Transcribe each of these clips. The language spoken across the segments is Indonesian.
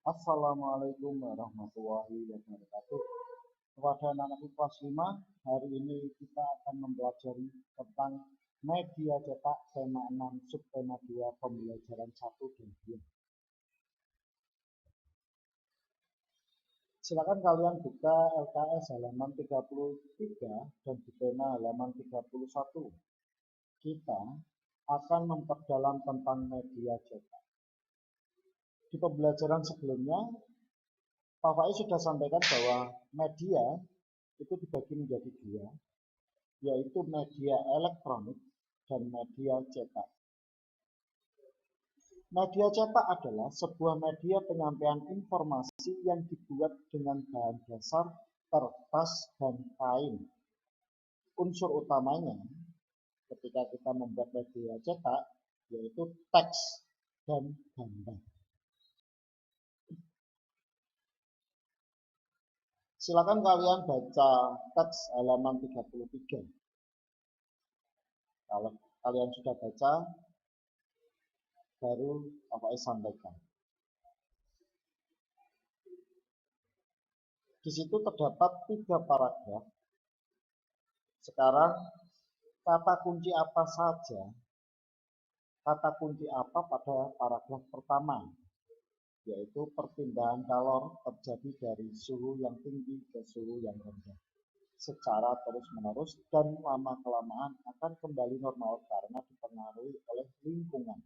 Assalamualaikum warahmatullahi wabarakatuh. Kepada anak-anak kelas 5, hari ini kita akan mempelajari tentang media cetak tema 6 subtema 2 pembelajaran 1 dan 2. Silakan kalian buka LKS halaman 33 dan Bupena halaman 31. Kita akan memperdalam tentang media cetak. Di pembelajaran sebelumnya, Pak Faiz sudah sampaikan bahwa media itu dibagi menjadi dua, yaitu media elektronik dan media cetak. Media cetak adalah sebuah media penyampaian informasi yang dibuat dengan bahan dasar kertas dan kain. Unsur utamanya ketika kita membuat media cetak yaitu teks dan gambar. Silakan kalian baca teks halaman 33. Kalau kalian sudah baca, baru Bapak sampaikan. Di situ terdapat 3 paragraf. Sekarang kata kunci apa saja? Kata kunci apa pada paragraf pertama? Yaitu perpindahan kalor terjadi dari suhu yang tinggi ke suhu yang rendah secara terus-menerus dan lama-kelamaan akan kembali normal karena dipengaruhi oleh lingkungan.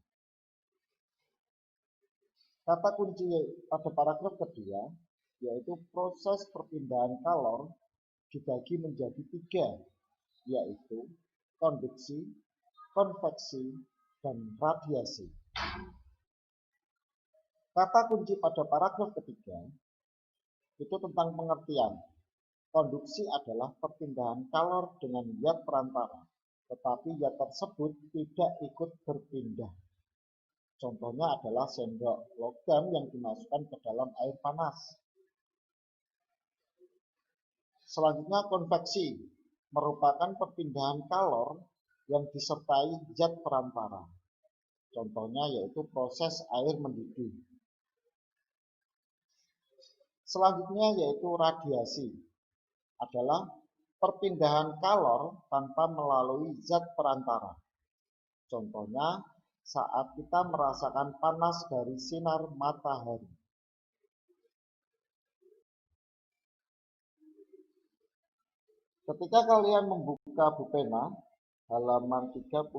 Kata kunci pada paragraf kedua yaitu proses perpindahan kalor dibagi menjadi 3, yaitu konduksi, konveksi, dan radiasi. Kata kunci pada paragraf ketiga itu tentang pengertian. Konduksi adalah perpindahan kalor dengan zat perantara, tetapi zat tersebut tidak ikut berpindah. Contohnya adalah sendok logam yang dimasukkan ke dalam air panas. Selanjutnya konveksi merupakan perpindahan kalor yang disertai zat perantara. Contohnya yaitu proses air mendidih. Selanjutnya yaitu radiasi, adalah perpindahan kalor tanpa melalui zat perantara. Contohnya saat kita merasakan panas dari sinar matahari. Ketika kalian membuka Bupena halaman 32,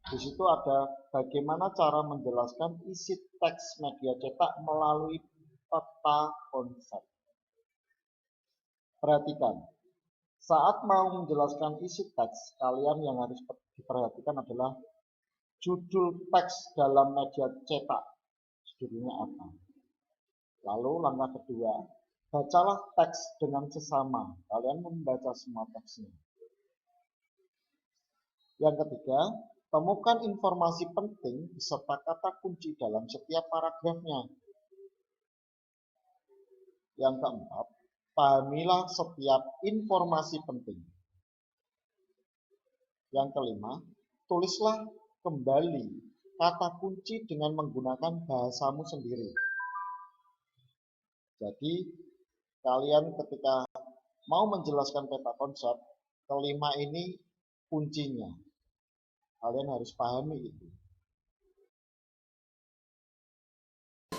di situ ada bagaimana cara menjelaskan isi teks media cetak melalui peta konsep. Perhatikan, saat mau menjelaskan isi teks, kalian yang harus diperhatikan adalah judul teks dalam media cetak. Judulnya apa? Lalu langkah kedua, bacalah teks dengan sesama. Kalian membaca semua teksnya. Yang ketiga, temukan informasi penting beserta kata kunci dalam setiap paragrafnya. Yang keempat, pahamilah setiap informasi penting. Yang kelima, tulislah kembali kata kunci dengan menggunakan bahasamu sendiri. Jadi, kalian ketika mau menjelaskan peta konsep, kelima ini kuncinya. Kalian harus pahami itu.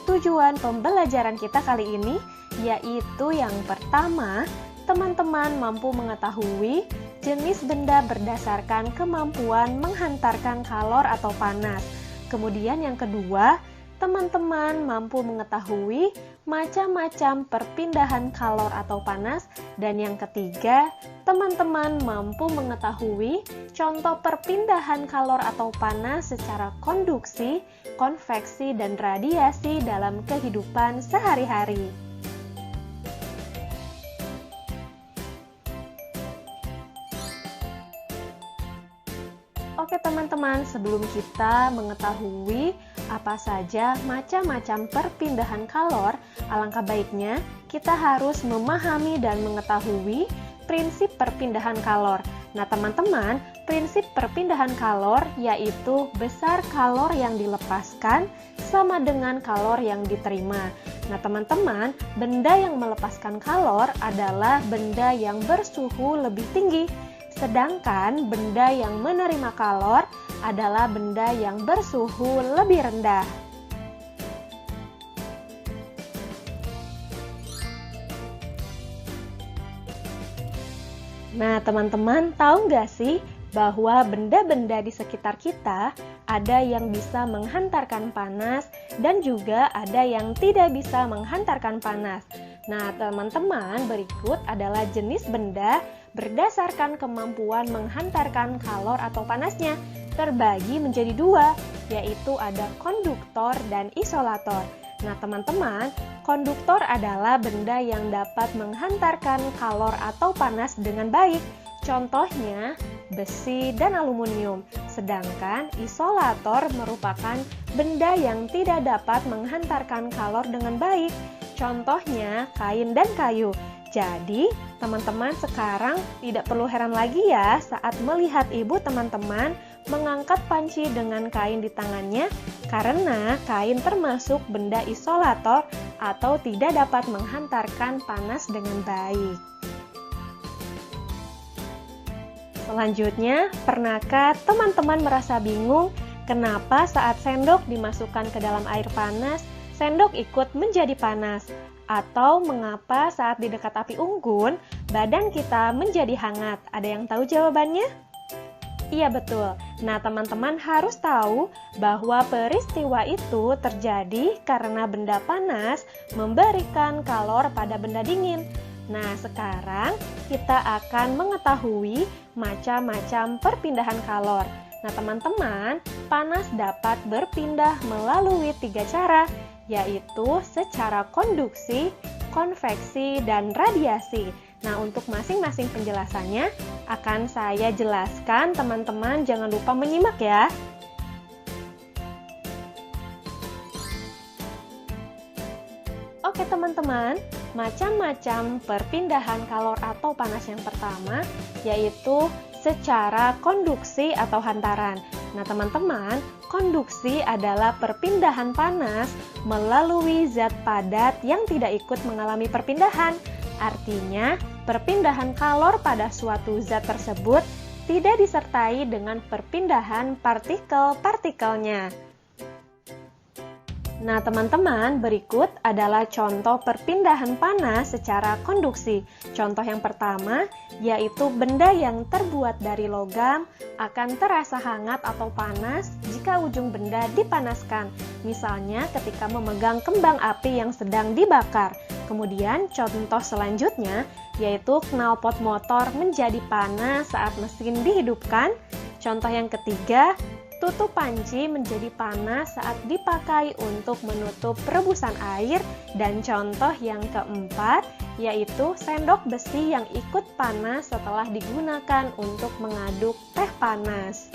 Tujuan pembelajaran kita kali ini yaitu yang pertama, teman-teman mampu mengetahui jenis benda berdasarkan kemampuan menghantarkan kalor atau panas. Kemudian yang kedua, teman-teman mampu mengetahui macam-macam perpindahan kalor atau panas. Dan yang ketiga, teman-teman mampu mengetahui contoh perpindahan kalor atau panas secara konduksi, konveksi, dan radiasi dalam kehidupan sehari-hari. Oke teman-teman, sebelum kita mengetahui apa saja macam-macam perpindahan kalor, alangkah baiknya kita harus memahami dan mengetahui prinsip perpindahan kalor. Nah, teman-teman, prinsip perpindahan kalor yaitu besar kalor yang dilepaskan sama dengan kalor yang diterima. Nah, teman-teman, benda yang melepaskan kalor adalah benda yang bersuhu lebih tinggi, sedangkan benda yang menerima kalor adalah benda yang bersuhu lebih rendah. Nah, teman-teman tahu nggak sih bahwa benda-benda di sekitar kita ada yang bisa menghantarkan panas dan juga ada yang tidak bisa menghantarkan panas. Nah, teman-teman, berikut adalah jenis benda berdasarkan kemampuan menghantarkan kalor atau panasnya. Terbagi menjadi dua, yaitu ada konduktor dan isolator. Nah, teman-teman, konduktor adalah benda yang dapat menghantarkan kalor atau panas dengan baik. Contohnya, besi dan aluminium. Sedangkan isolator merupakan benda yang tidak dapat menghantarkan kalor dengan baik. Contohnya, kain dan kayu. Jadi, teman-teman sekarang tidak perlu heran lagi ya saat melihat ibu teman-teman mengangkat panci dengan kain di tangannya, karena kain termasuk benda isolator atau tidak dapat menghantarkan panas dengan baik. Selanjutnya, pernahkah teman-teman merasa bingung kenapa saat sendok dimasukkan ke dalam air panas, sendok ikut menjadi panas? Atau mengapa saat di dekat api unggun, badan kita menjadi hangat? Ada yang tahu jawabannya? Iya, betul. Nah, teman-teman harus tahu bahwa peristiwa itu terjadi karena benda panas memberikan kalor pada benda dingin. Nah, sekarang kita akan mengetahui macam-macam perpindahan kalor. Nah, teman-teman, panas dapat berpindah melalui 3 cara, yaitu secara konduksi, konveksi, dan radiasi. Nah, untuk masing-masing penjelasannya akan saya jelaskan, teman-teman jangan lupa menyimak ya. Oke teman-teman, macam-macam perpindahan kalor atau panas yang pertama yaitu secara konduksi atau hantaran. Nah teman-teman, konduksi adalah perpindahan panas melalui zat padat yang tidak ikut mengalami perpindahan. Artinya, perpindahan kalor pada suatu zat tersebut tidak disertai dengan perpindahan partikel-partikelnya. Nah, teman-teman, berikut adalah contoh perpindahan panas secara konduksi. Contoh yang pertama, yaitu benda yang terbuat dari logam akan terasa hangat atau panas jika ujung benda dipanaskan. Misalnya ketika memegang kembang api yang sedang dibakar. Kemudian, contoh selanjutnya, yaitu knalpot motor menjadi panas saat mesin dihidupkan. Contoh yang ketiga, tutup panci menjadi panas saat dipakai untuk menutup rebusan air. Dan contoh yang keempat, yaitu sendok besi yang ikut panas setelah digunakan untuk mengaduk teh panas.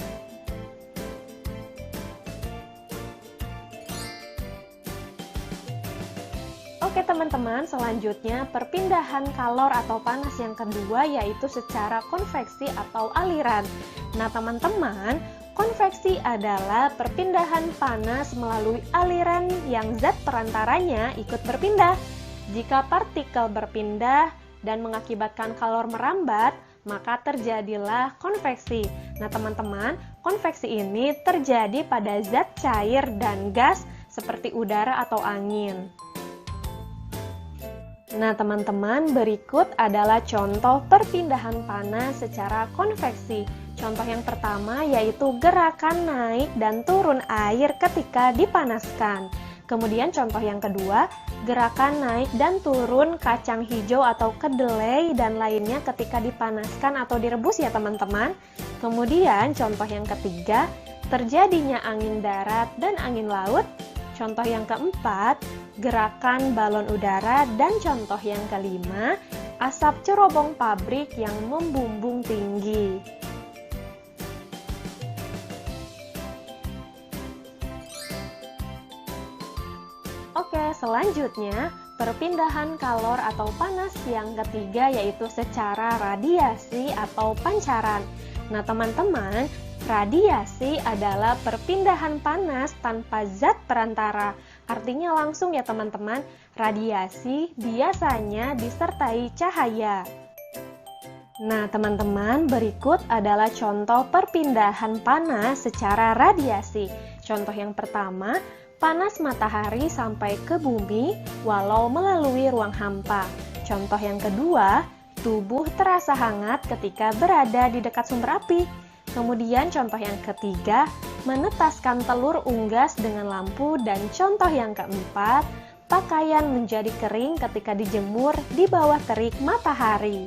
Oke teman-teman, selanjutnya perpindahan kalor atau panas yang kedua yaitu secara konveksi atau aliran. Nah teman-teman, konveksi adalah perpindahan panas melalui aliran yang zat perantaranya ikut berpindah. Jika partikel berpindah dan mengakibatkan kalor merambat, maka terjadilah konveksi. Nah teman-teman, konveksi ini terjadi pada zat cair dan gas seperti udara atau angin. Nah teman-teman, berikut adalah contoh perpindahan panas secara konveksi. Contoh yang pertama yaitu gerakan naik dan turun air ketika dipanaskan. Kemudian contoh yang kedua, gerakan naik dan turun kacang hijau atau kedelai dan lainnya ketika dipanaskan atau direbus ya teman-teman. Kemudian contoh yang ketiga, terjadinya angin darat dan angin laut. Contoh yang keempat, gerakan balon udara. Dan contoh yang kelima, asap cerobong pabrik yang membumbung tinggi. Oke, selanjutnya perpindahan kalor atau panas yang ketiga yaitu secara radiasi atau pancaran. Nah teman-teman, radiasi adalah perpindahan panas tanpa zat perantara. Artinya langsung ya teman-teman, radiasi biasanya disertai cahaya. Nah teman-teman, berikut adalah contoh perpindahan panas secara radiasi. Contoh yang pertama, panas matahari sampai ke bumi walau melalui ruang hampa. Contoh yang kedua, tubuh terasa hangat ketika berada di dekat sumber api. Kemudian contoh yang ketiga, menetaskan telur unggas dengan lampu. Dan contoh yang keempat, pakaian menjadi kering ketika dijemur di bawah terik matahari.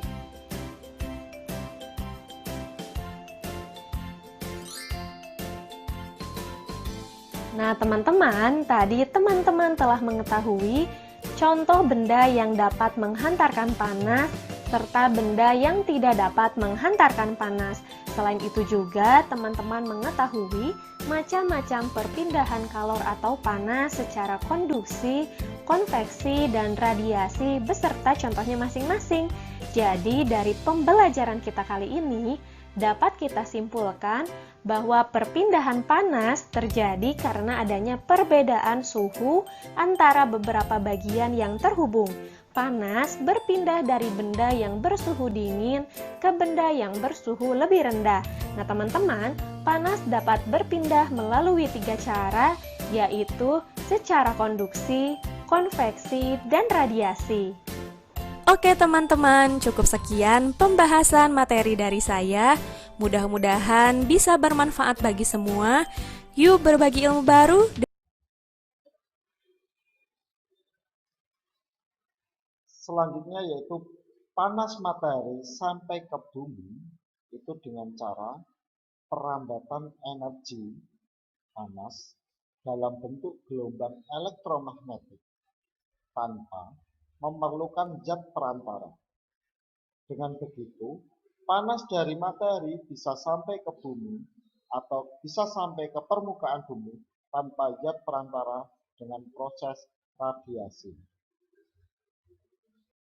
Nah teman-teman, tadi teman-teman telah mengetahui contoh benda yang dapat menghantarkan panas serta benda yang tidak dapat menghantarkan panas. Selain itu juga teman-teman mengetahui macam-macam perpindahan kalor atau panas secara konduksi, konveksi, dan radiasi beserta contohnya masing-masing. Jadi dari pembelajaran kita kali ini dapat kita simpulkan bahwa perpindahan panas terjadi karena adanya perbedaan suhu antara beberapa bagian yang terhubung. Panas berpindah dari benda yang bersuhu dingin ke benda yang bersuhu lebih rendah. Nah teman-teman, panas dapat berpindah melalui 3 cara, yaitu secara konduksi, konveksi, dan radiasi. Oke teman-teman, cukup sekian pembahasan materi dari saya. Mudah-mudahan bisa bermanfaat bagi semua. Yuk berbagi ilmu baru. Selanjutnya yaitu panas matahari sampai ke bumi itu dengan cara perambatan energi panas dalam bentuk gelombang elektromagnetik tanpa memerlukan zat perantara. Dengan begitu, panas dari matahari bisa sampai ke bumi atau bisa sampai ke permukaan bumi tanpa zat perantara dengan proses radiasi.